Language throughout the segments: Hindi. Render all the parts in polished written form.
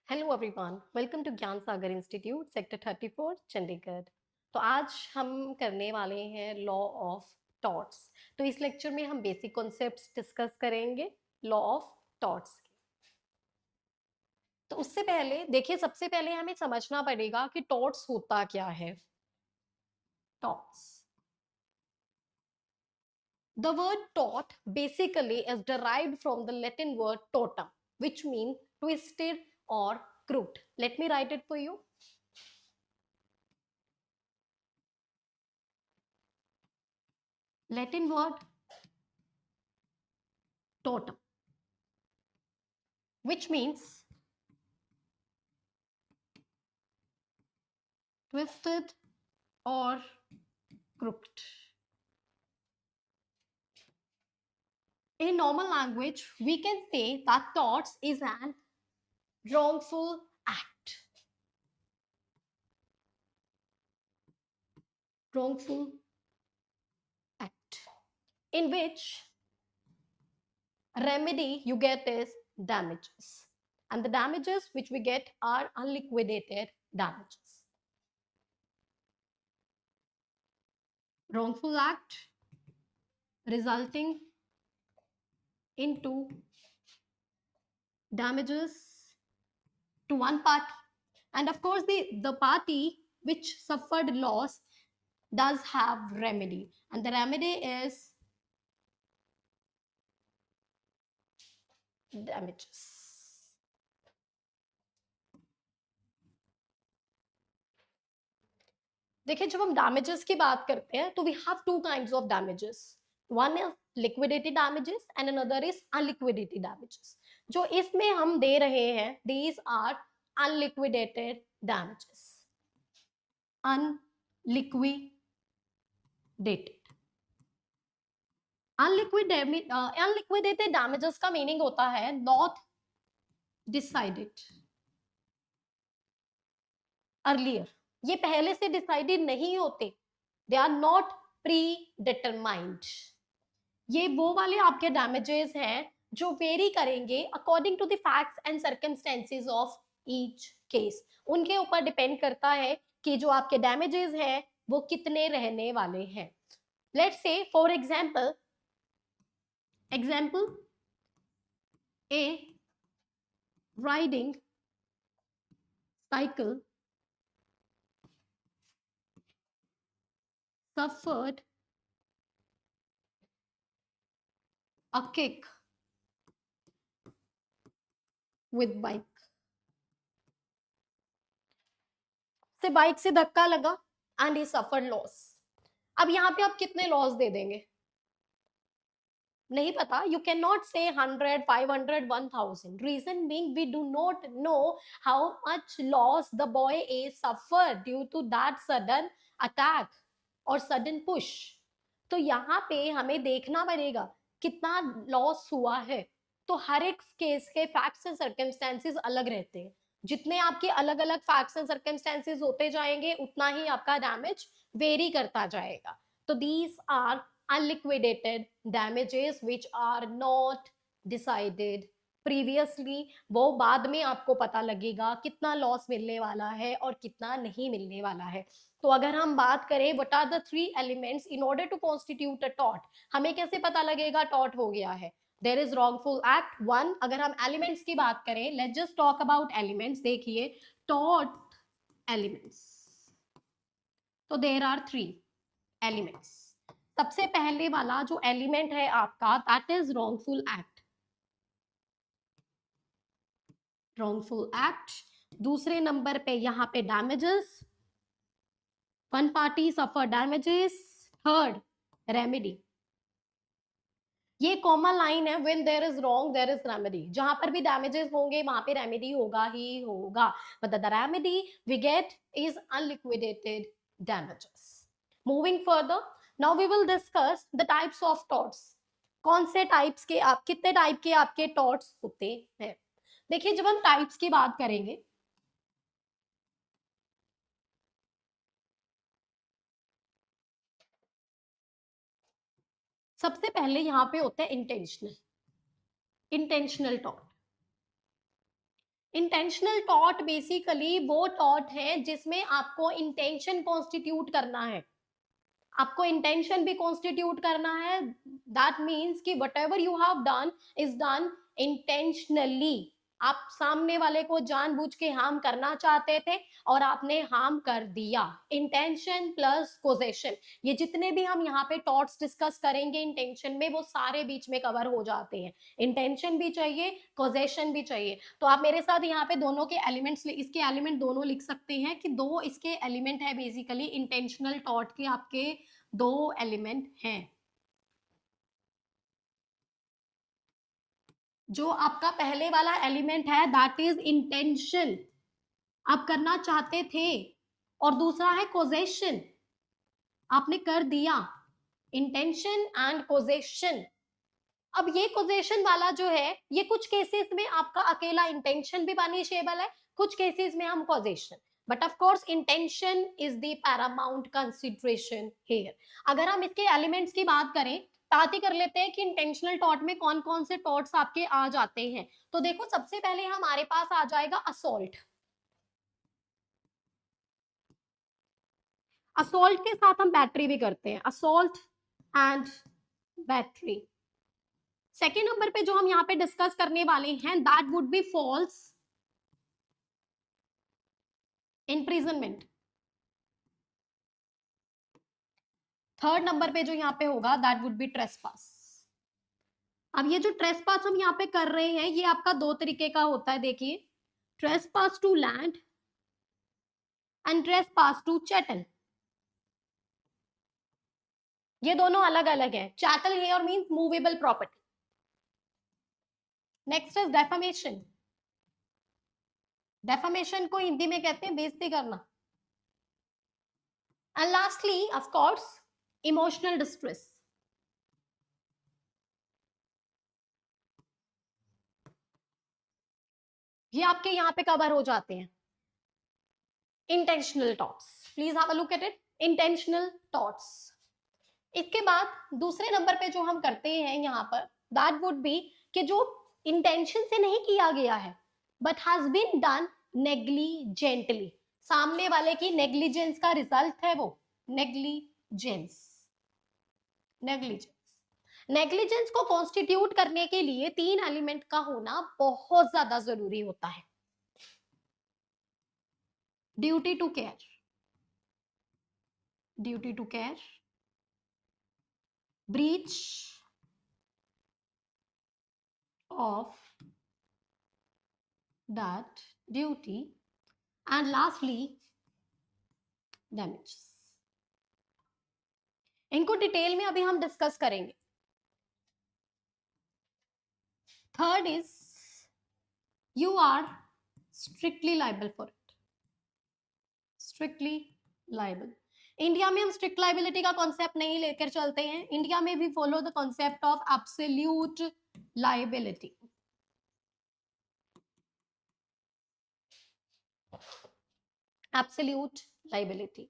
हेलो एवरीवन, वेलकम टू ज्ञान सागर इंस्टीट्यूट सेक्टर 34 चंडीगढ़। तो आज हम करने वाले हैं लॉ ऑफ टॉर्ट्स। तो इस लेक्चर में हम बेसिक कॉन्सेप्ट्स डिस्कस करेंगे लॉ ऑफ टॉर्ट्स के। तो उससे पहले देखिए, सबसे पहले हमें समझना पड़ेगा कि टॉर्ट्स होता क्या है। Torts, the word tort basically is derived from the Latin word totum, which means twisted or crooked. Let me write it for you. Latin word totum, which means twisted or crooked. In normal language, we can say that torts is an wrongful act. Wrongful act in which remedy you get is damages. And the damages which we get are unliquidated damages. Wrongful act resulting into damages to one party, and of course the party which suffered loss does have remedy, and the remedy is damages. देखिए, जब हम डैमेजेस की बात करते हैं तो we have two kinds of damages. One is liquidated damages and another is unliquidated damages. जो इसमें हम दे रहे हैं, these are unliquidated damages. Unliquidated unliquidated damages का मीनिंग होता है नॉट डिसाइडेड अर्लियर। ये पहले से डिसाइडेड नहीं होते, they are not predetermined. ये वो वाले आपके डैमेजेस हैं जो वेरी करेंगे according to the facts and circumstances of each case. उनके ऊपर डिपेंड करता है कि जो आपके डैमेजेस हैं वो कितने रहने वाले हैं। Let's say for example A riding cycle suffered a kick with bike। से बाइक से धक्का लगा एंड ही सफर्ड लॉस। अब यहाँ पे आप कितने लॉस दे देंगे नहीं पता। यू कैन नॉट से 100, 500, 1000। Reason being we do not know how much loss the boy is suffer due to that sudden attack और सडन पुश। तो यहाँ पे हमें देखना पड़ेगा कितना लॉस हुआ है। तो हर एक केस के फैक्ट्स एंड सर्कमस्टेंसेस अलग रहते हैं। जितने आपके अलग अलग फैक्ट्स एंड सर्कमस्टेंसेस होते जाएंगे उतना ही आपका डैमेज वेरी करता जाएगा। तो these are unliquidated damages which are not decided previously। वो बाद में आपको पता लगेगा कितना लॉस मिलने वाला है और कितना नहीं मिलने वाला है। तो अगर हम बात करें what are the three elements in order to constitute a tort, हमें कैसे पता लगेगा टॉर्ट हो गया है। There is wrongful act one. अगर हम एलिमेंट्स की बात करें, let's just talk about elements. देखिए टॉर्ट एलिमेंट्स, तो देयर आर थ्री एलिमेंट्स। सबसे पहले वाला जो एलिमेंट है आपका that is wrongful act. Wrongful act. दूसरे नंबर पे यहाँ पे damages, one party suffer damages. Third remedy. ये कॉमन लाइन है, when there is wrong there is remedy. जहां पर भी डैमेजेस होंगे वहां पे रेमेडी होगा ही होगा, but the remedy we get is unliquidated damages. Moving further, now we will discuss the types of torts. कौन से टाइप्स के आप, कितने टाइप के आपके टॉर्ट्स होते हैं। देखिए, जब हम टाइप्स की बात करेंगे, सबसे पहले यहाँ पे होता है intentional. Intentional tort. Intentional thought basically वो थॉट है जिसमें आपको इंटेंशन कॉन्स्टिट्यूट करना है, आपको इंटेंशन भी कॉन्स्टिट्यूट करना है। दैट मीन्स कि what ever you have done is done intentionally. आप सामने वाले को जानबूझ के हार्म करना चाहते थे और आपने हार्म कर दिया। इंटेंशन प्लस कोजेशन, ये जितने भी हम यहाँ पे थॉट्स डिस्कस करेंगे इंटेंशन में, वो सारे बीच में कवर हो जाते हैं। इंटेंशन भी चाहिए, कोजेशन भी चाहिए। तो आप मेरे साथ यहाँ पे दोनों के एलिमेंट्स, इसके एलिमेंट दोनों लिख सकते हैं कि दो इसके एलिमेंट है बेसिकली इंटेंशनल थॉट के, आपके दो एलिमेंट हैं। जो आपका पहले वाला एलिमेंट है दैट इज इंटेंशन, आप करना चाहते थे, और दूसरा है कोजेशन, आपने कर दिया। Intention and कोजेशन। अब ये कोजेशन वाला जो है, ये कुछ केसेस में आपका अकेला इंटेंशन भी पनिशेबल है, कुछ केसेस में हम कोजेशन, but of course intention is the Paramount consideration here. अगर हम इसके एलिमेंट्स की बात करें, बात ही कर लेते हैं कि इंटेंशनल थॉट में कौन कौन से थॉट्स आपके आ जाते हैं। तो देखो, सबसे पहले हमारे पास आ जाएगा असोल्ट। असोल्ट के साथ हम बैटरी भी करते हैं, assault and battery. Second number पे जो हम यहाँ पे डिस्कस करने वाले हैं that would be false imprisonment. Third number पे जो यहाँ पे होगा दैट वुड बी ट्रेसपास। अब ये जो ट्रेसपास हम यहाँ पे कर रहे हैं, ये आपका दो तरीके का होता है, देखिए, trespass to land and trespass to chattel. ये दोनों अलग अलग है। Chattel here means movable property. Next is defamation. Defamation को हिंदी में कहते हैं बेइज्जती करना। And lastly of course emotional distress. ये आपके यहाँ पे कवर हो जाते हैं। Intentional torts, please have a look at it. Intentional torts. इसके बाद दूसरे नंबर पे जो हम करते हैं यहाँ पर दैट वुड बी कि जो इंटेंशन से नहीं किया गया है but has been done negligently, सामने वाले की नेग्लिजेंस का रिजल्ट है वो नेग्लिजेंस। नेग्लिजेंस, नेग्लिजेंस को कॉन्स्टिट्यूट करने के लिए तीन एलिमेंट का होना बहुत ज्यादा जरूरी होता है। Duty to care, duty to care, breach of that duty, and lastly damages। इनको डिटेल में अभी हम डिस्कस करेंगे। Third is you are strictly liable for it. Strictly liable, India में हम स्ट्रिक्ट लाइबिलिटी का कॉन्सेप्ट नहीं लेकर चलते हैं। इंडिया में भी follow the concept of absolute liability. Absolute liability.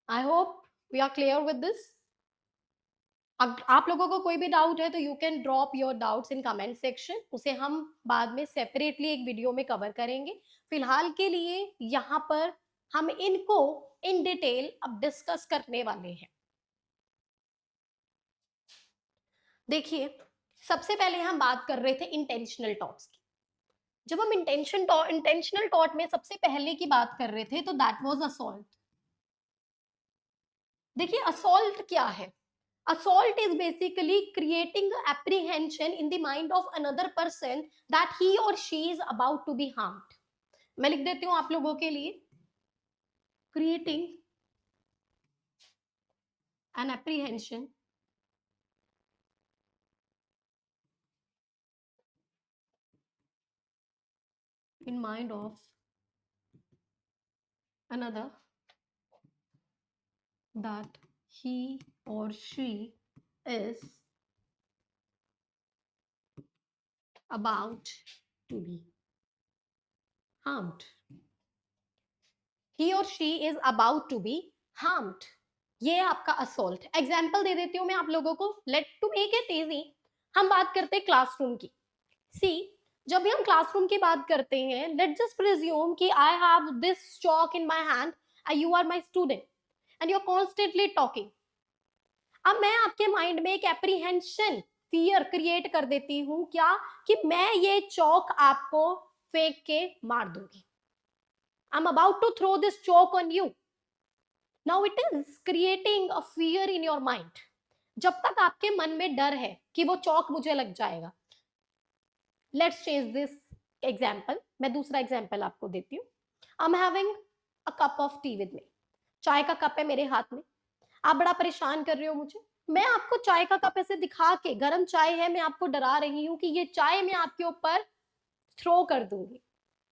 I hope we are clear with this. आप लोगों को कोई भी डाउट है तो you can drop your doubts in comment section, उसे हम बाद में सेपरेटली एक वीडियो में कवर करेंगे। फिलहाल के लिए यहाँ पर हम इनको इन डिटेल अब डिस्कस करने वाले हैं। देखिए, सबसे पहले हम बात कर रहे थे इंटेंशनल थॉट्स की। जब हम इंटेंशनल थॉट में सबसे पहले की बात कर रहे थे तो दैट वाज असॉल्ट। देखिए, असॉल्ट क्या है? Assault is basically creating apprehension in the mind of another person that he or she is about to be harmed। मैं लिख देती हूं आप लोगों के लिए, creating an apprehension in mind of another that he or she is about to be harmed। he or she is about to be harmed, ये आपका असोल्ट। एग्जाम्पल दे देती हूँ मैं आप लोगों को, let to make it easy. हम बात करते हैं क्लासरूम की। सी, जब भी हम क्लासरूम की बात करते हैं, लेट जस्ट प्रिज्यूम कि I have this chalk in my hand, you are my student and you are constantly talking. अब मैं आपके माइंड में एक एप्रीहेंशन, फियर क्रिएट कर देती हूं क्या, कि मैं ये चौक आपको फेंक के मार दूंगी। I am about to throw this chalk on you. Now it is creating a fear in your mind. जब तक आपके मन में डर है कि वो चौक मुझे लग जाएगा, लेट्स चेंज दिस एग्जाम्पल, मैं दूसरा एग्जाम्पल आपको देती हूँ। I am having a cup of T with me, चाय का कप है मेरे हाथ में, आप बड़ा परेशान कर रहे हो मुझे, मैं आपको चाय का कप ऐसे दिखा के, गर्म चाय है, मैं आपको डरा रही हूँ कि ये चाय मैं आपके ऊपर थ्रो कर दूंगी।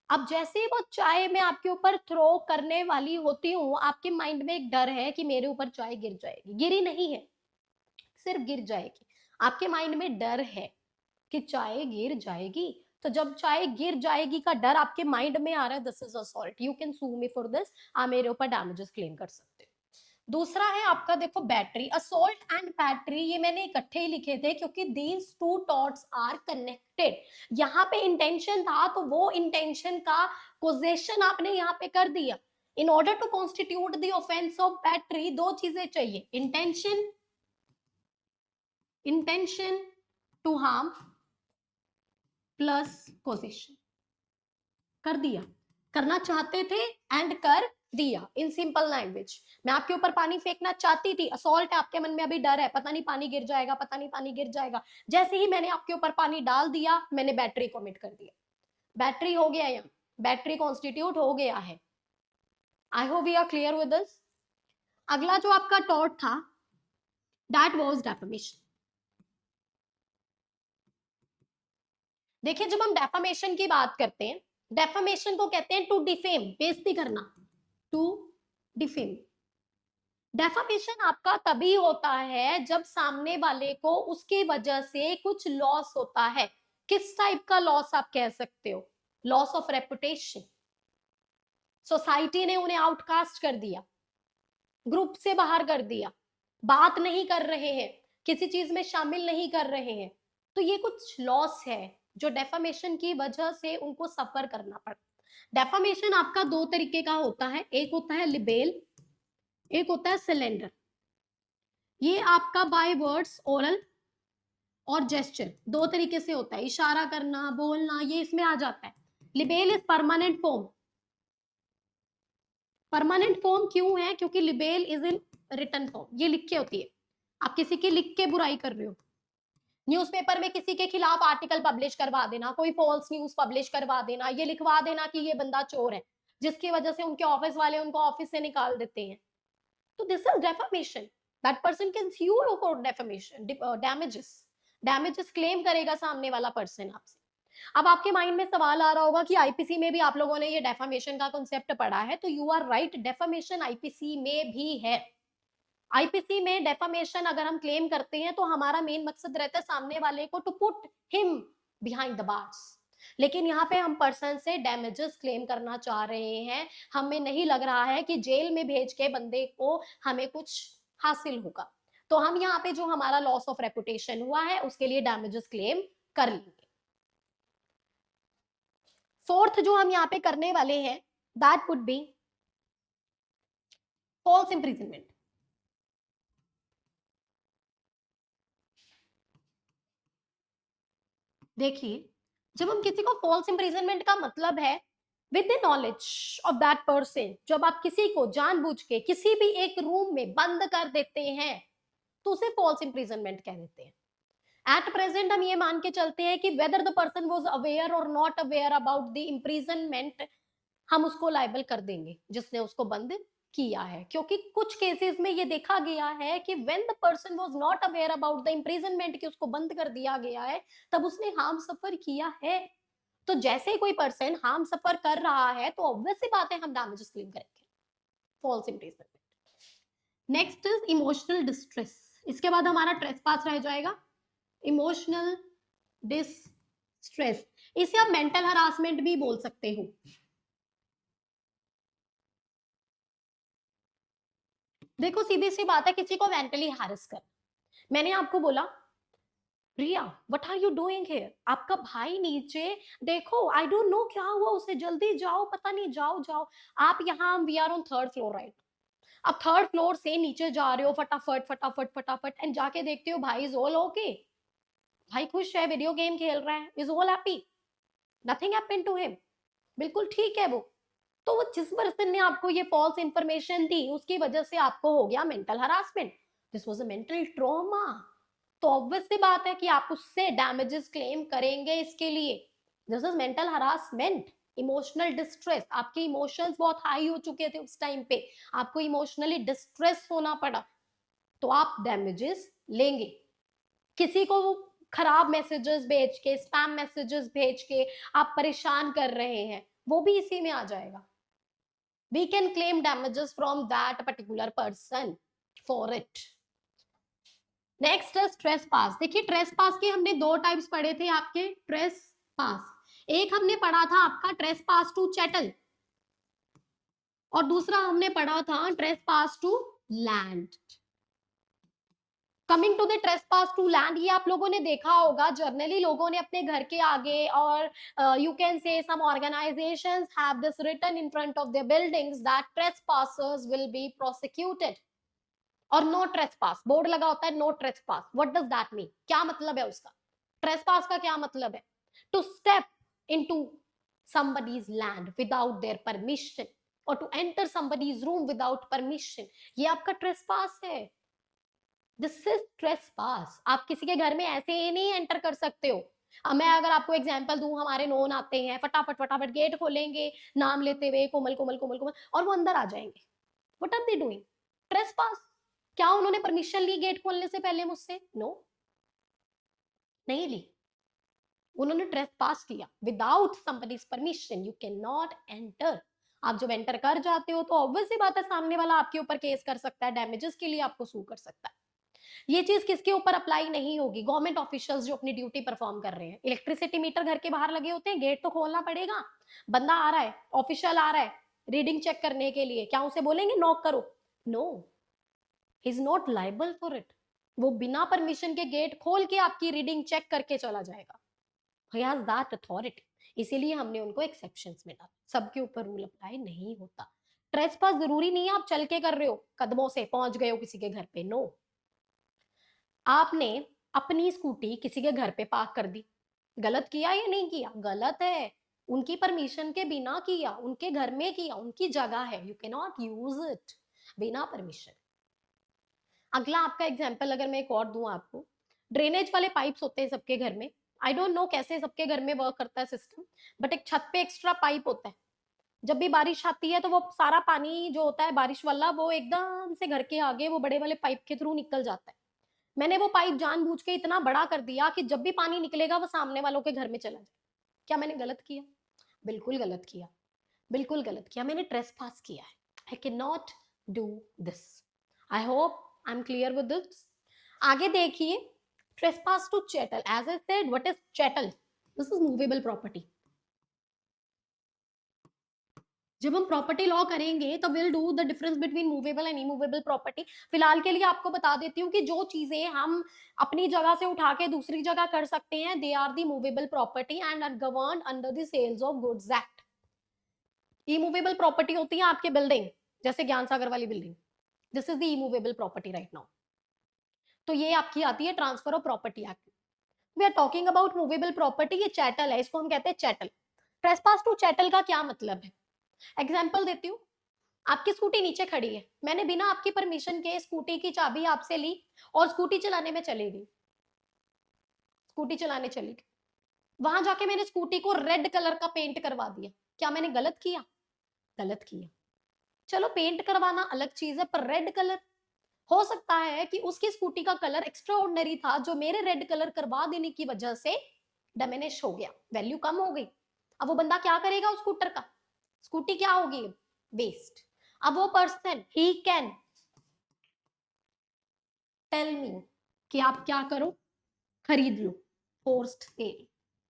अब जैसे ही वो चाय मैं आपके ऊपर थ्रो करने वाली होती हूँ, आपके माइंड में एक डर है कि मेरे ऊपर चाय गिर जाएगी, गिरी नहीं है, सिर्फ गिर जाएगी। आपके माइंड में डर है कि चाय गिर जाएगी। तो जब चाय गिर जाएगी का डर आपके माइंड में आ रहा है, this is assault, you can sue me for this, आप मेरे ऊपर डैमेजेस क्लेम कर सकते हो। दूसरा है आपका, देखो, बैटरी, असोल्ट एंड बैटरी, ये मैंने इकट्ठे ही लिखे थे क्योंकि these two torts are connected. यहाँ पे इंटेंशन था तो वो इंटेंशन का पोजेशन आपने यहाँ पे कर दिया। In order to constitute the offence of battery, दो चीजें चाहिए, intention, intention to harm plus possession. कर दिया, करना चाहते थे एंड कर दिया। इन सिंपल लैंग्वेज, मैं आपके ऊपर पानी फेंकना चाहती थी, असॉल्ट है, आपके मन में अभी डर है, पता नहीं पानी गिर जाएगा, पता नहीं पानी गिर जाएगा। जैसे ही मैंने आपके ऊपर पानी डाल दिया, मैंने बैटरी कमिट कर दिया, बैटरी हो गया, यहाँ बैटरी कॉन्स्टिट्यूट हो गया है। I hope we are clear with this. अगला जो आपका टॉट था, दैट वाज डेफामेशन। देखिए, जब हम डेफामेशन की बात करते हैं, डेफामेशन को कहते हैं टू डिफेम, बेइज्जती करना, टू डिफेम। डेफामेशन आपका तभी होता है जब सामने वाले को उसकी वजह से कुछ लॉस होता है। किस टाइप का लॉस आप कह सकते हो, लॉस ऑफ रेपुटेशन, सोसाइटी ने उन्हें आउटकास्ट कर दिया, ग्रुप से बाहर कर दिया, बात नहीं कर रहे हैं, किसी चीज में शामिल नहीं कर रहे हैं, तो ये कुछ लॉस है जो डेफामेशन की वजह से उनको सफर करना पड़ा। डेफामेशन आपका दो तरीके का होता है, एक होता है लिबेल, एक होता है सिलेंडर। ये आपका बाय वर्ड्स, ओरल और जेस्चर, दो तरीके से होता है, इशारा करना, बोलना, ये इसमें आ जाता है। Libel is permanent form. Permanent form क्यों है, क्योंकि libel is in written form, ये लिख के होती है, आप किसी की लिख के बुराई कर रहे हो। न्यूज़पेपर में किसी के खिलाफ आर्टिकल पब्लिश करवा देना, कोई फॉल्स न्यूज पब्लिश करवा देना, ये लिखवा देना कि ये बंदा चोर है, जिसकी वजह से उनके ऑफिस वाले उनको ऑफिस से निकाल देते हैं, तो this is defamation. That person can sue you for defamation, damages claim करेगा सामने वाला पर्सन आपसे। अब आपके माइंड में सवाल आ रहा होगा कि आईपीसी में भी आप लोगों ने ये डेफामेशन का कॉन्सेप्ट पढ़ा है, तो you are right, defamation IPC में भी है। आईपीसी में डेफामेशन अगर हम क्लेम करते हैं तो हमारा मेन मकसद रहता है सामने वाले को to put him behind the bars, लेकिन यहाँ पे हम पर्सन से डैमेजेस क्लेम करना चाह रहे हैं। हमें नहीं लग रहा है कि जेल में भेज के बंदे को हमें कुछ हासिल होगा, तो हम यहाँ पे जो हमारा लॉस ऑफ रेपुटेशन हुआ है उसके लिए डैमेजेस क्लेम कर लेंगे। फोर्थ जो हम यहाँ पे करने वाले हैं, that would be false imprisonment. देखिए, जब हम किसी को फॉल्स इंप्रिजनमेंट का मतलब है with the knowledge of that person, जब आप किसी को जानबूझ के किसी भी एक रूम में बंद कर देते हैं तो उसे फॉल्स इंप्रिजनमेंट कह देते हैं। एट प्रेजेंट हम ये मान के चलते हैं कि whether the person was aware और not aware about the imprisonment, हम उसको लाइबल कर देंगे जिसने उसको बंद किया है, क्योंकि कुछ केसेस में ये देखा गया है कि when the person was not aware about the imprisonment, कि उसको बंद कर दिया गया है, तब उसने हार्म सफर किया है। तो जैसे ही कोई पर्सन हार्म सफर कर रहा है तो ऑब्वियस सी बात है हम डैमेजेस क्लेम करेंगे, false imprisonment. Next is emotional distress, इसके बाद हमारा ट्रेसपास रह जाएगा, इमोशनल डिस्ट्रेस, इसे आप मेंटल हरासमेंट भी बोल सकते हो। देखो, सीधी सी बात है, किसी को मेंटली हैरेस कर, मैंने आपको बोला Priya what are you doing here, आपका भाई नीचे, देखो आई डोंट नो क्या हुआ उसे, जल्दी जाओ, पता नहीं, जाओ जाओ। आप यहाँ, we are on third floor right, अब थर्ड फ्लोर से नीचे जा रहे हो फटाफट फटाफट फटाफट, एंड जाके देखते हो भाई इज ऑल ओके, भाई खुश है, वीडियो गेम खेल रहा है, is all happy, nothing happened to him, बिल्कुल ठीक है वो। तो वो जिस पर्सन ने आपको ये फॉल्स इंफॉर्मेशन दी उसकी वजह से आपको हो गया mental harassment, this was a mental trauma. तो ऑब्वियस सी बात है कि आप उससे डैमेजेस क्लेम करेंगे इसके लिए, this is mental harassment, emotional distress, आपके इमोशंस बहुत हाई हो चुके थे उस टाइम पे, आपको इमोशनली डिस्ट्रेस होना पड़ा, तो आप डैमेजेस लेंगे। किसी को खराब मैसेजेस भेज के, स्पैम मैसेजेस भेज के आप परेशान कर रहे हैं, वो भी इसी में आ जाएगा, we can claim damages from that particular person for it। Next है स्ट्रेस पास। देखिए ट्रेस पास के हमने दो टाइप्स पढ़े थे आपके, ट्रेस पास, एक हमने पढ़ा था आपका ट्रेस पास टू चैटल, और दूसरा हमने पढ़ा था trespass to land. Coming to the trespass to land, ये आप लोगों ने देखा होगा जर्नली लोगों ने अपने घर के आगे, और you can say some organisations have this written in front of their buildings that trespassers will be prosecuted, और नो ट्रेसपास बोर्ड लगा होता है, no trespass, what does that mean, क्या मतलब है उसका, ट्रेसपास का क्या मतलब है, to step into somebody's land without their permission, or to enter somebody's room without permission, ये आपका ट्रेसपास है, दिस इज ट्रेसपास। आप किसी के घर में ऐसे ही नहीं एंटर कर सकते हो। अब मैं अगर आपको एग्जांपल दूं, हमारे नोन आते हैं, फटाफट फटाफट गेट खोलेंगे, नाम लेते हुए कोमल कोमल कोमल कोमल, और वो अंदर आ जाएंगे, what are they doing, trespass. क्या उन्होंने परमिशन ली गेट खोलने से पहले मुझसे? नो, नहीं ली, उन्होंने ट्रेसपास किया without somebody's permission, you can not enter. आप जब एंटर कर जाते हो तो ऑब्वियस सी बात है सामने वाला आपके ऊपर केस कर सकता है, डैमेजेस के लिए आपको सू कर सकता है। ये चीज किसके ऊपर अप्लाई नहीं होगी, गवर्नमेंट ऑफिशियल्स जो अपनी ड्यूटी परफॉर्म कर रहे हैं। इलेक्ट्रिसिटी मीटर घर के बाहर लगे होते हैं, गेट तो खोलना पड़ेगा, बंदा आ रहा है, ऑफिशियल आ रहा है रीडिंग चेक करने के लिए, क्या उसे बोलेंगे नॉक करो? No, is not liable for it, वो बिना परमिशन के गेट खोल के आपकी रीडिंग चेक करके चला जाएगा, he has that authority। इसीलिए हमने उनको एक्सेप्शंस में डाला, सबके ऊपर रूल अप्लाई नहीं होता। ट्रेसपास जरूरी नहीं है आप चल के कर रहे हो, कदमों से पहुंच गए हो किसी के घर पे, नो। आपने अपनी स्कूटी किसी के घर पे पार्क कर दी, गलत किया या नहीं किया? गलत है, उनकी परमिशन के बिना किया, उनके घर में किया, उनकी जगह है, you can not use it बिना परमिशन। अगला आपका एग्जाम्पल अगर मैं एक और दूं आपको, ड्रेनेज वाले पाइप्स होते हैं सबके घर में, आई डोंट नो कैसे सबके घर में वर्क करता है सिस्टम, बट एक छत पे एक्स्ट्रा पाइप होता है, जब भी बारिश आती है तो वो सारा पानी जो होता है बारिश वाला वो एकदम से घर के आगे वो बड़े वाले पाइप के थ्रू निकल जाता है। मैंने वो पाइप जानबूझ के इतना बड़ा कर दिया कि जब भी पानी निकलेगा वो सामने वालों के घर में चला जाए। क्या मैंने गलत किया? बिल्कुल गलत किया, बिल्कुल गलत किया, मैंने ट्रेसपास किया है, I can not do this. I hope I am clear with this. आगे देखिए, trespass to chattel, as I said what is chattel, this is movable property. जब हम प्रॉपर्टी लॉ करेंगे तो will do the difference between movable and immovable property. फिलहाल के लिए आपको बता देती हूँ कि जो चीजें हम अपनी जगह से उठा के दूसरी जगह कर सकते हैं, they are the movable property and are governed under the sales of goods act. Immovable property होती है आपके बिल्डिंग, जैसे ज्ञान सागर वाली building, this is the immovable property right now. तो ये आपकी आती है transfer of property act. We are talking about movable property, ये चैटल है, इसको हम कहते हैं चैटल। ट्रेसपास टू चैटल का क्या मतलब है? एग्जाम्पल देती हूँ, आपकी स्कूटी नीचे खड़ी है, मैंने बिना आपकी परमिशन के स्कूटी की चाबी आपसे ली और स्कूटी चलाने में चली गई, स्कूटी चलाने चली गई, वहां जाके मैंने स्कूटी को रेड कलर का पेंट करवा दिया, क्या मैंने गलत किया? गलत किया। चलो पेंट करवाना अलग चीज है, पर रेड कलर, हो सकता है कि उसकी स्कूटी का कलर एक्स्ट्रा ऑर्डिनरी था जो मेरे रेड कलर करवा देने की वजह से डैमेज हो गया, वैल्यू कम हो गई। अब वो बंदा क्या करेगा उस स्कूटर का? स्कूटी क्या होगी? वेस्ट। अब वो person he can tell me कि आप क्या करो, खरीद लो, forced sale,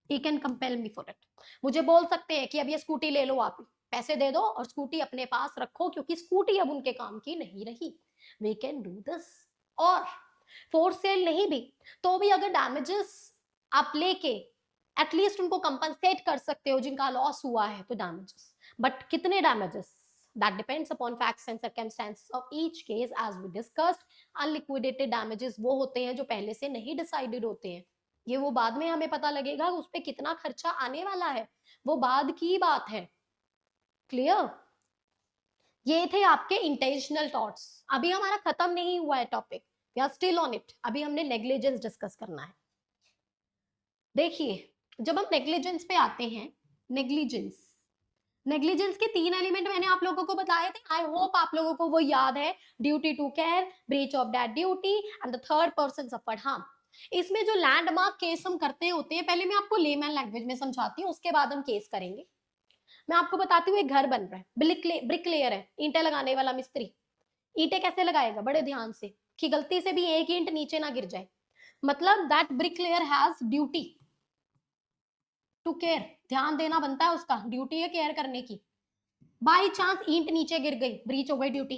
he can compel me for it. मुझे बोल सकते हैं कि अब ये स्कूटी ले लो, आप पैसे दे दो और स्कूटी अपने पास रखो, क्योंकि स्कूटी अब उनके काम की नहीं रही, वी कैन डू दिस। और फोर्स सेल नहीं भी, तो भी अगर डैमेजेस आप लेके एटलीस्ट उनको कंपनसेट कर सकते हो जिनका लॉस हुआ है, तो डैमेजेस, बट कितने damages, that depends upon facts and circumstances of each case as we discussed. Unliquidated damages वो होते हैं जो पहले से नहीं डिसाइडेड होते हैं, ये वो बाद में हमें पता लगेगा उस पर कितना खर्चा आने वाला है, वो बाद की बात है। क्लियर? ये थे आपके इंटेंशनल थॉट्स। अभी हमारा खत्म नहीं हुआ है topic, we are still on it. अभी हमने नेग्लिजेंस डिस्कस करना है। देखिए, जब हम नेग्लिजेंस पे आते हैं, नेग्लिजेंस नेग्लिजेंस के 3 एलिमेंट मैंने आप लोगों को बताए थे, आई होप आप लोगों को वो याद है। Duty to care, breach of that duty and the third person suffered harm. इसमें जो लैंडमार्क केस हम करते होते हैं, पहले मैं आपको लेमैन लैंग्वेज में समझाती हूँ, उसके बाद हम केस करेंगे। मैं आपको बताती हूँ, एक घर बन रहा है, ब्रिक लेयर है, ईंटें लगाने वाला मिस्त्री। ईंटें कैसे लगाएगा? बड़े ध्यान से, कि गलती से भी एक ईंट नीचे ना गिर जाए। मतलब that brick layer has duty to care, ध्यान देना बनता है, उसका ड्यूटी है केयर करने की। बाई चांस ईंट नीचे गिर गई, ब्रीच हो गई ड्यूटी।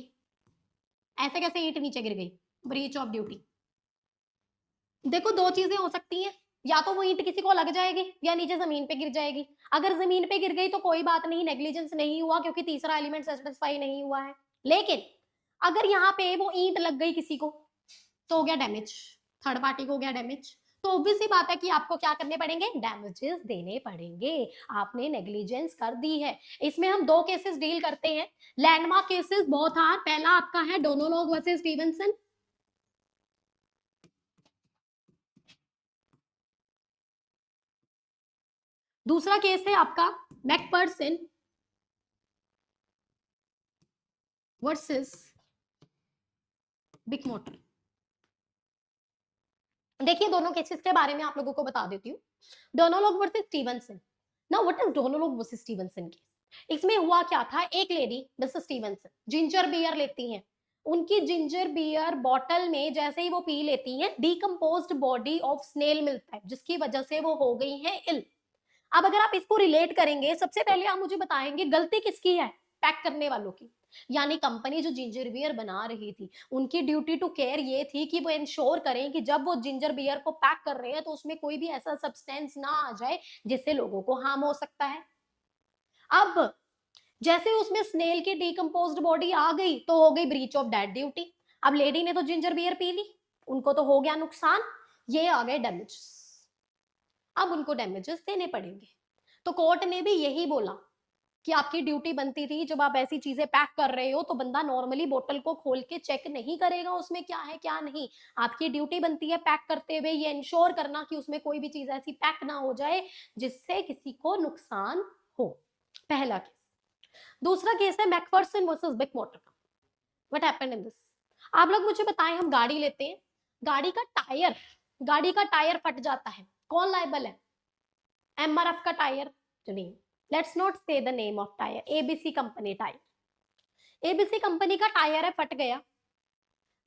ऐसे कैसे ईंट नीचे गिर गई? Breach of duty. देखो, दो चीजें हो सकती हैं, या तो वो ईंट किसी को लग जाएगी या नीचे जमीन पे गिर जाएगी। अगर जमीन पे गिर गई तो कोई बात नहीं, नेग्लिजेंस नहीं हुआ, क्योंकि तीसरा एलिमेंट सेटिस्फाई नहीं हुआ है। लेकिन अगर यहाँ पे वो ईंट लग गई किसी को, तो हो गया डैमेज, थर्ड पार्टी को हो गया डैमेज। तो ऑब्वियस सी बात है कि आपको क्या करने पड़ेंगे? डैमेजेस देने पड़ेंगे। आपने नेग्लिजेंस कर दी है। इसमें हम दो केसेस डील करते हैं, लैंडमार्क केसेस बहुत आर। पहला आपका है डोनोलोग वर्सेस स्टीवेंसन। दूसरा केस है आपका मैकपर्सन वर्सेस बिग मोटर। देखिए, दोनों केसेस के बारे में आप लोगों को बता देती हूँ। Donoghue versus Stevenson. Now what is Donoghue versus Stevenson case? इसमें हुआ क्या था, एक lady Mrs Stevenson ginger beer लेती हैं। उनकी जिंजर बियर बॉटल में जैसे ही वो पी लेती हैं, डिकम्पोज्ड बॉडी ऑफ स्नेल मिलता है, जिसकी वजह से वो हो गई हैं इल। अब अगर आप इसको रिलेट करेंगे, सबसे पहले आप मुझे बताएंगे गलती किसकी है? पैक करने वालों की। यानी कंपनी जो जिंजर बियर बना रही थी, उनकी ड्यूटी टू केयर ये थी कि वो इंश्योर करें कि जब वो जिंजर बियर को पैक कर रहे हैं तो उसमें कोई भी ऐसा सब्सटेंस ना आ जाए जिससे लोगों को हार्म हो सकता है। अब जैसे उसमें स्नेल की डिकम्पोज्ड बॉडी आ गई, तो हो गई ब्रीच ऑफ दैट ड्यूटी। अब लेडी ने तो जिंजर बियर पी ली, उनको तो हो गया नुकसान, ये आ गए डैमेजेस। अब उनको डैमेजेस देने पड़ेंगे। तो कोर्ट ने भी यही बोला कि आपकी ड्यूटी बनती थी, जब आप ऐसी चीजें पैक कर रहे हो तो बंदा नॉर्मली बोतल को खोल के चेक नहीं करेगा उसमें क्या है क्या नहीं। आपकी ड्यूटी बनती है पैक करते हुए ये इंश्योर करना कि उसमें कोई भी चीज ऐसी पैक ना हो जाए जिससे किसी को नुकसान हो। पहला केस। दूसरा केस है मैकफर्सन वर्सेस बिग मोटर का। What happened in this? आप लोग मुझे बताएं, हम गाड़ी लेते हैं, गाड़ी का टायर फट जाता है, कौन लायबल है? एमआरएफ का टायर तो नहीं, लेट्स नॉट से the name of tyre, ABC company tyre. ABC company का टायर है, फट गया।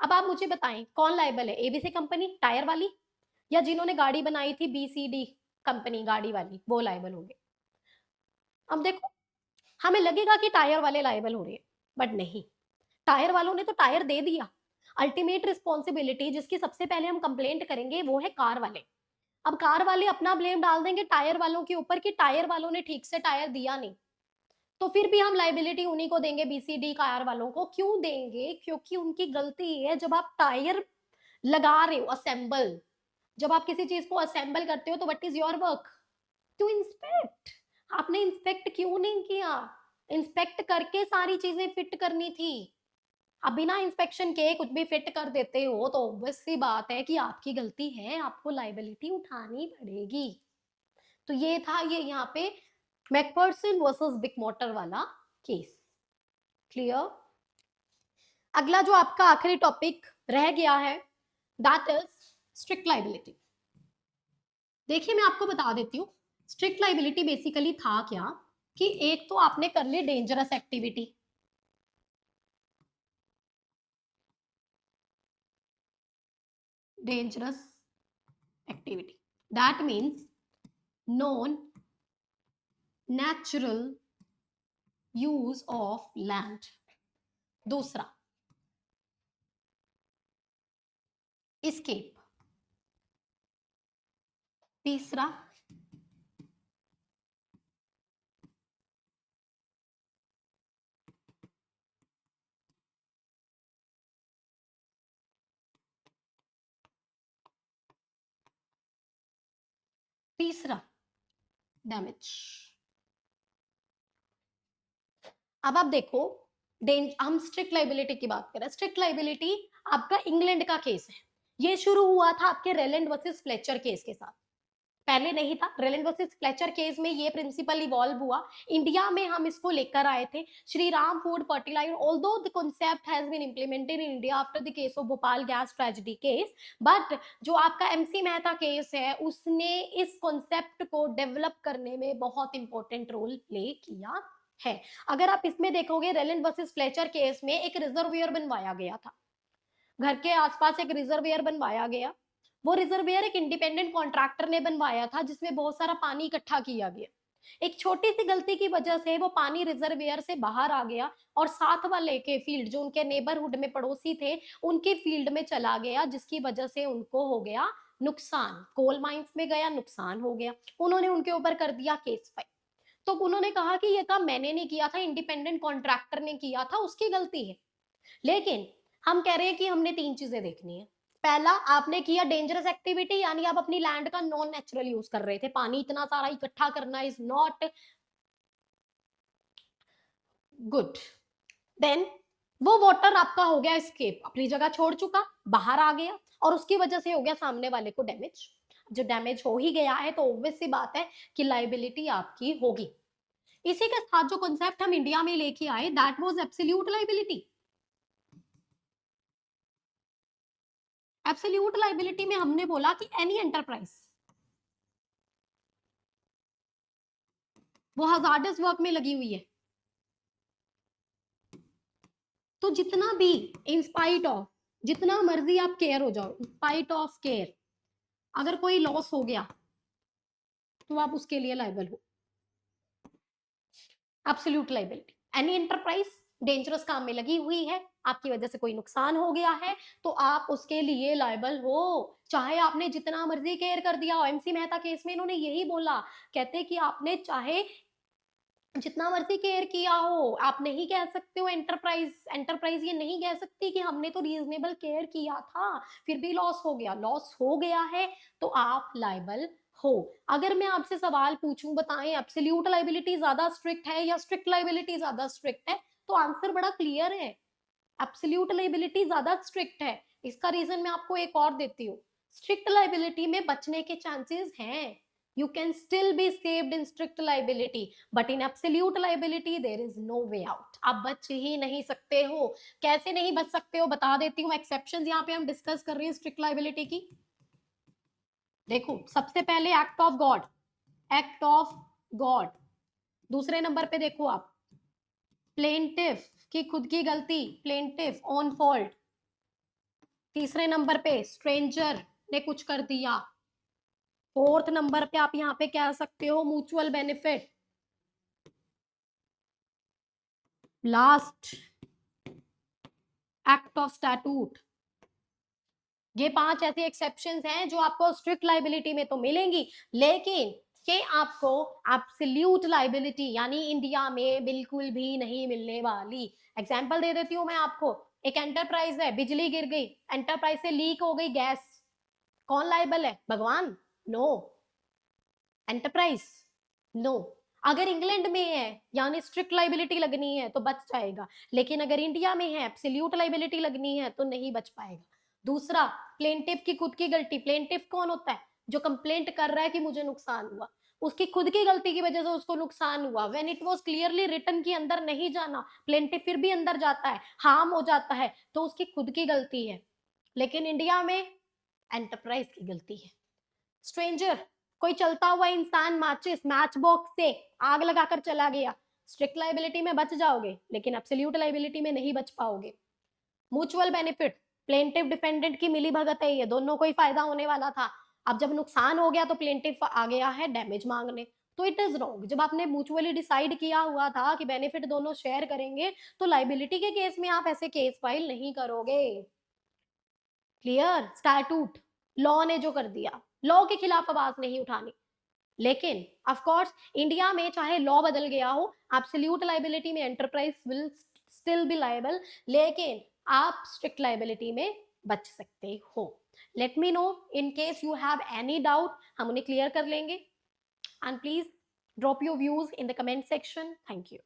अब आप मुझे बताएं कौन लायबल है? एबीसी कंपनी टायर वाली, या जिन्होंने गाड़ी बनाई थी बीसीडी कंपनी गाड़ी वाली, वो लायबल होंगे? अब देखो, हमें लगेगा कि टायर वाले लायबल हो रहे हैं, बट नहीं, टायर वालों ने तो टायर दे दिया। अल्टीमेट रिस्पॉन्सिबिलिटी जिसकी सबसे पहले हम कंप्लेंट करेंगे वो है कार वाले। अब कार वाले अपना ब्लेम डाल देंगे टायर वालों के ऊपर कि टायर वालों ने ठीक से टायर दिया नहीं, तो फिर भी हम लाइबिलिटी उन्हीं को देंगे, बीसीडी कार वालों को। क्यों देंगे? क्योंकि उनकी गलती है। जब आप टायर लगा रहे हो, असेंबल, जब आप किसी चीज को असेंबल करते हो तो what is your work? To inspect. आपने इंस्पेक्ट क्यों नहीं किया? इंस्पेक्ट करके सारी चीजें फिट करनी थी। अब बिना इंस्पेक्शन के कुछ भी फिट कर देते हो तो ऑब्वियस सी बात है कि आपकी गलती है, आपको लाइबिलिटी उठानी पड़ेगी। तो ये था ये यहाँ पे मैकफर्सन वर्सेस बिग मोटर वाला केस। क्लियर? अगला जो आपका आखिरी टॉपिक रह गया है, दैट इज स्ट्रिक्ट लाइबिलिटी। देखिए, मैं आपको बता देती हूँ, स्ट्रिक्ट लाइबिलिटी बेसिकली था क्या, कि एक तो आपने कर ली dangerous activity, dangerous activity, that means non natural use of land। दूसरा, एस्केप। तीसरा, तीसरा डैमेज। अब आप देखो, हम स्ट्रिक्ट लाइबिलिटी की बात करें। स्ट्रिक्ट लाइबिलिटी आपका इंग्लैंड का केस है। ये शुरू हुआ था आपके रेलैंड वर्सेस फ्लेचर केस के साथ, पहले नहीं था। रेलैंड वर्सेस फ्लेचर केस में ये प्रिंसिपल इवॉल्व हुआ, इंडिया में हम इसको लेकर आए थे। Shri Ram food fertilizer, although the concept has been implemented in India after the case of Bhopal gas tragedy case, but जो आपका एमसी मेहता केस है उसने इस कॉन्सेप्ट को डेवलप करने में बहुत इंपॉर्टेंट रोल प्ले किया है। अगर आप इसमें देखोगे, रेलैंड वर्सेस फ्लेचर केस में एक रिजर्वियर बनवाया गया था, घर के आसपास एक रिजर्वियर बनवाया गया। वो रिजर्वियर एक इंडिपेंडेंट कॉन्ट्रैक्टर ने बनवाया था, जिसमें बहुत सारा पानी इकट्ठा किया गया। एक छोटी सी गलती की वजह से वो पानी रिजर्वियर से बाहर आ गया और साथ वाले के फील्ड, जो उनके नेबरहुड में पड़ोसी थे, उनके फील्ड में चला गया, जिसकी वजह से उनको हो गया नुकसान। कोल माइंस में गया, नुकसान हो गया। उन्होंने उनके ऊपर कर दिया केस फाइल। तो उन्होंने कहा कि ये काम मैंने नहीं किया था, इंडिपेंडेंट कॉन्ट्रैक्टर ने किया था, उसकी गलती है। लेकिन हम कह रहे हैं कि हमने तीन चीजें देखनी है। पहला, आपने किया डेंजरस एक्टिविटी, यानी आप अपनी लैंड का नॉन नेचुरल यूज कर रहे थे। पानी इतना सारा इकट्ठा करना इज नॉट गुड। देन वो वाटर आपका हो गया स्केप, अपनी जगह छोड़ चुका, बाहर आ गया, और उसकी वजह से हो गया सामने वाले को डैमेज। जो डैमेज हो ही गया है तो ऑब्वियस सी बात है कि लाइबिलिटी आपकी होगी। इसी के साथ जो कॉन्सेप्ट हम इंडिया में लेके आए, that was absolute liability. Absolute liability में हमने बोला कि एनी एंटरप्राइज, वो हजार्डस वर्क में लगी हुई है, तो जितना भी, इंस्पाइट ऑफ, जितना मर्जी आप केयर हो जाओ, इंस्पाइट ऑफ केयर, अगर कोई लॉस हो गया तो आप उसके लिए लाइबल हो। Absolute liability, any enterprise dangerous काम में लगी हुई है, आपकी वजह से कोई नुकसान हो गया है, तो आप उसके लिए लाइबल हो, चाहे आपने जितना मर्जी केयर कर दिया हो। एमसी मेहता केस में इन्होंने यही बोला, कहते कि आपने चाहे जितना मर्जी केयर किया हो, आप नहीं कह सकते हो एंटरप्राइज, एंटरप्राइज ये नहीं कह सकती कि हमने तो रीजनेबल केयर किया था, फिर भी लॉस हो गया। लॉस हो गया है तो आप लाइबल हो। अगर मैं आपसे सवाल पूछूं, बताएं एब्सोल्यूट लाइबिलिटी ज्यादा स्ट्रिक्ट है या स्ट्रिक्ट लाइबिलिटी ज्यादा स्ट्रिक्ट है, तो आंसर बड़ा क्लियर है, एब्सोल्यूट लाइबिलिटी ज्यादा स्ट्रिक्ट है। इसका रीजन मैं आपको एक और देती हूँ। स्ट्रिक्ट लाइबिलिटी में बचने के चांसेस हैं, you can still be saved in strict liability, but in absolute liability there is no way out। आप बच ही नहीं सकते हो। कैसे नहीं बच सकते हो बता देती हूँ। एक्सेप्शंस यहाँ पे हम डिस्कस कर रहे हैं स्ट्रिक्ट लाइबिलिटी की। देखो, सबसे पहले act of God, act of God. दूसरे नंबर पे देखो आप, प्लेंटिफ की खुद की गलती, प्लेंटिफ ऑन फॉल्ट। तीसरे नंबर पे स्ट्रेंजर ने कुछ कर दिया। फोर्थ नंबर पे आप यहाँ पे कह सकते हो mutual benefit. Last, act of statute. ये पांच ऐसी एक्सेप्शंस हैं जो आपको स्ट्रिक्ट लाइबिलिटी में तो मिलेंगी, लेकिन ये आपको एब्सोल्यूट लाइबिलिटी यानी इंडिया में बिल्कुल भी नहीं मिलने वाली। एग्जांपल दे देती हूं मैं आपको। एक एंटरप्राइज है, बिजली गिर गई, एंटरप्राइज से लीक हो गई गैस, कौन लाइबल है? भगवान? नो। एंटरप्राइज? नो। अगर इंग्लैंड में है यानी स्ट्रिक्ट लाइबिलिटी लगनी है तो बच जाएगा, लेकिन अगर इंडिया में है एब्सोल्यूट लाइबिलिटी लगनी है तो नहीं बच पाएगा। दूसरा, प्लेंटिफ की खुद की गलती। प्लेंटिफ कौन होता है? जो कंप्लेंट कर रहा है कि मुझे नुकसान हुआ, उसकी खुद की गलती की वजह से उसको नुकसान हुआ, when it was clearly written कि अंदर नहीं जाना, प्लेंटिफ फिर भी अंदर जाता है, हार्म हो जाता है, तो उसकी खुद की गलती है। लेकिन इंडिया में एंटरप्राइज की गलती है। स्ट्रेंजर, कोई चलता हुआ इंसान माचिस मैच बॉक्स से आग लगाकर चला गया, स्ट्रिक्ट लाइबिलिटी में बच जाओगे, लेकिन एब्सोल्यूट लाइबिलिटी में नहीं बच पाओगे। म्यूचुअल बेनिफिट, प्लेंटिफ डिफेंडेंट की मिली भगत है, ये दोनों को ही फायदा होने वाला था। अब जब नुकसान हो गया तो प्लेंटिफ आ गया है डैमेज मांगने, तो इट इज रॉन्ग। जब आपने म्यूचुअली डिसाइड किया हुआ था कि बेनिफिट दोनों शेयर करेंगे, तो लाइबिलिटी के केस में आप ऐसे केस फाइल नहीं करोगे। क्लियर, स्टैट्यूट, लॉ ने जो कर दिया, लॉ के खिलाफ आवाज नहीं उठानी। लेकिन ऑफ कोर्स इंडिया में चाहे लॉ बदल गया हो, एब्सोल्यूट लाइबिलिटी में enterprise will still be liable, लेकिन आप स्ट्रिक्ट लाइबिलिटी में बच सकते हो। Let me know in case you have any doubt, हम उन्हें क्लियर कर लेंगे। And please drop your views in the comment section. Thank you.